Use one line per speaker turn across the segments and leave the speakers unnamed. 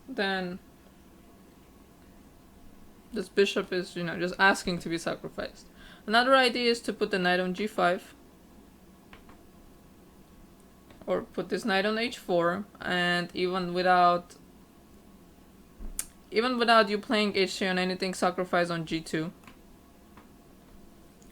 then this bishop is, just asking to be sacrificed. Another idea is to put the knight on g5, or put this knight on h4, and even without you playing h3 on anything, sacrifice on g2.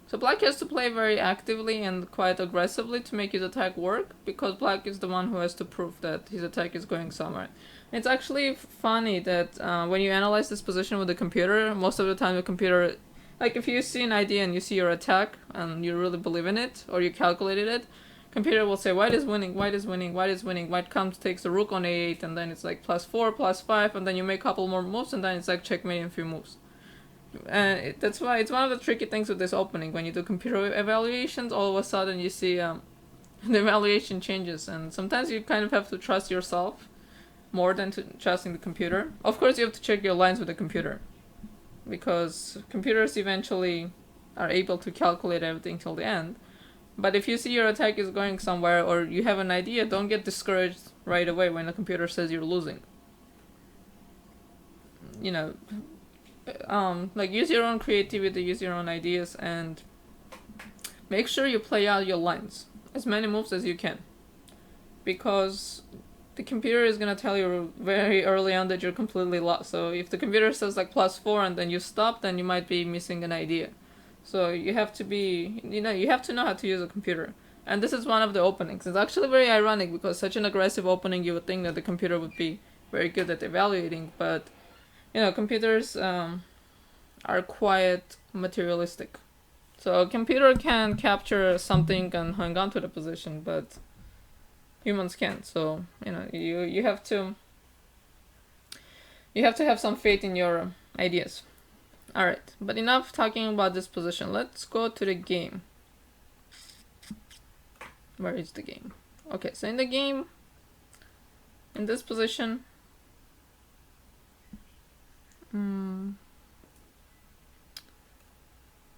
So black has to play very actively and quite aggressively to make his attack work, because black is the one who has to prove that his attack is going somewhere. It's actually funny that when you analyze this position with the computer, most of the time the computer, like if you see an idea and you see your attack and you really believe in it, or you calculated it, computer will say white is winning, white is winning, white is winning, white comes, takes the rook on a8, and then it's like +4, +5, and then you make a couple more moves, and then it's like checkmate in a few moves. That's why it's one of the tricky things with this opening. When you do computer evaluations, all of a sudden you see the evaluation changes, and sometimes you kind of have to trust yourself more than trusting the computer. Of course, you have to check your lines with the computer, because computers eventually are able to calculate everything till the end. But if you see your attack is going somewhere, or you have an idea, don't get discouraged right away when the computer says you're losing. Like, use your own creativity, use your own ideas, and make sure you play out your lines, as many moves as you can, because the computer is gonna tell you very early on that you're completely lost. So if the computer says like +4 and then you stop, then you might be missing an idea. So you have to know how to use a computer. And this is one of the openings. It's actually very ironic, because such an aggressive opening, you would think that the computer would be very good at evaluating, but computers are quite materialistic. So a computer can capture something and hang on to the position, but humans can't. So you have to have some faith in your ideas. All right, but enough talking about this position. Let's go to the game. Where is the game? Okay, so in the game, in this position,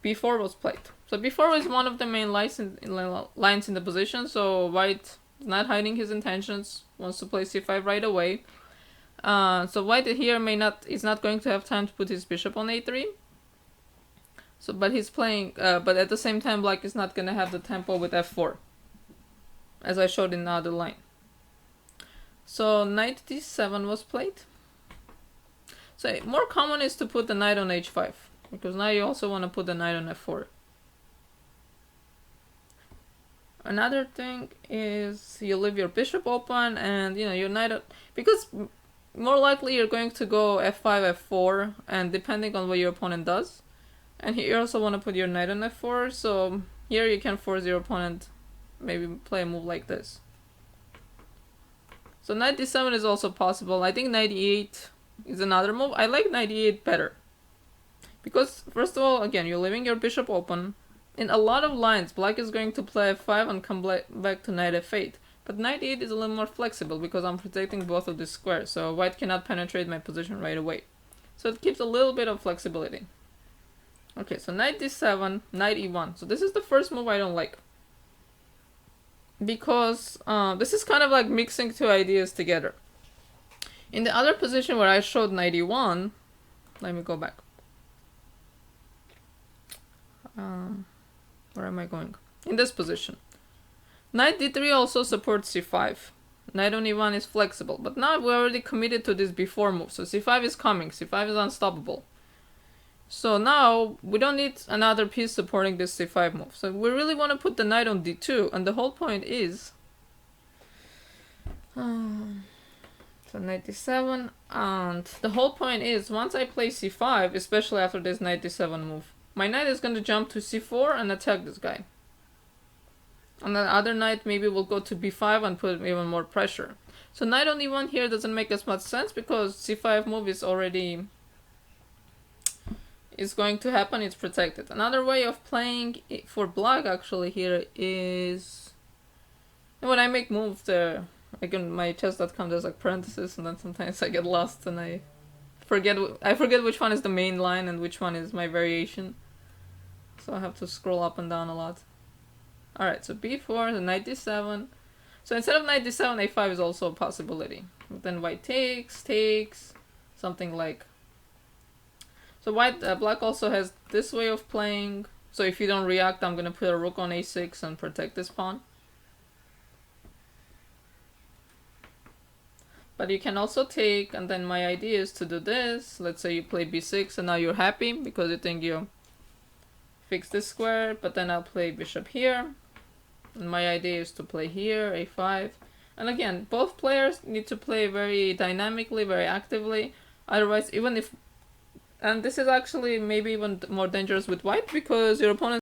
b4 was played. So b4 was one of the main lines in the position. So white is not hiding his intentions, wants to play c5 right away. So white here is not going to have time to put his bishop on a3. So, but he's playing, but at the same time, black is not gonna have the tempo with f4, as I showed in the other line. So knight d7 was played. So more common is to put the knight on h5, because now you also want to put the knight on f4. Another thing is you leave your bishop open, and your knight, because more likely you're going to go f5, f4, and depending on what your opponent does. And here you also want to put your knight on f4, so here you can force your opponent maybe play a move like this. So knight d7 is also possible. I think knight e8 is another move. I like knight e8 better, because first of all, again, you're leaving your bishop open. In a lot of lines, black is going to play f5 and come back to knight f8. But knight e8 is a little more flexible, because I'm protecting both of these squares, so white cannot penetrate my position right away. So it keeps a little bit of flexibility. Okay, so knight d7, knight e1. So this is the first move I don't like, because this is kind of like mixing two ideas together. In the other position where I showed knight e1, let me go back. Where am I going? In this position, knight d3 also supports c5. Knight on e1 is flexible, but now we're already committed to this b4 move, so c5 is coming. c5 is unstoppable. So now we don't need another piece supporting this c5 move. So we really want to put the knight on d2, and the whole point is so knight d7, and the whole point is once I play c5, especially after this knight d7 move, my knight is going to jump to c4 and attack this guy. And the other knight maybe will go to b5 and put even more pressure. So knight on e1 here doesn't make as much sense, because c5 move is already going to happen, it's protected. Another way of playing for black actually here is when I make moves there, like in my Chess.com there's like parentheses, and then sometimes I get lost and I forget which one is the main line and which one is my variation. So I have to scroll up and down a lot. Alright, so b4, the knight d7. So instead of knight d7, a5 is also a possibility. But then white takes, something like. So black also has this way of playing. So if you don't react, I'm gonna put a rook on a6 and protect this pawn. But you can also take, and then my idea is to do this. Let's say you play b6 and now you're happy because you think you fix this square, but then I'll play bishop here. And my idea is to play here, a5. And again, both players need to play very dynamically, very actively. Otherwise, even if... And this is actually maybe even more dangerous with white because your opponent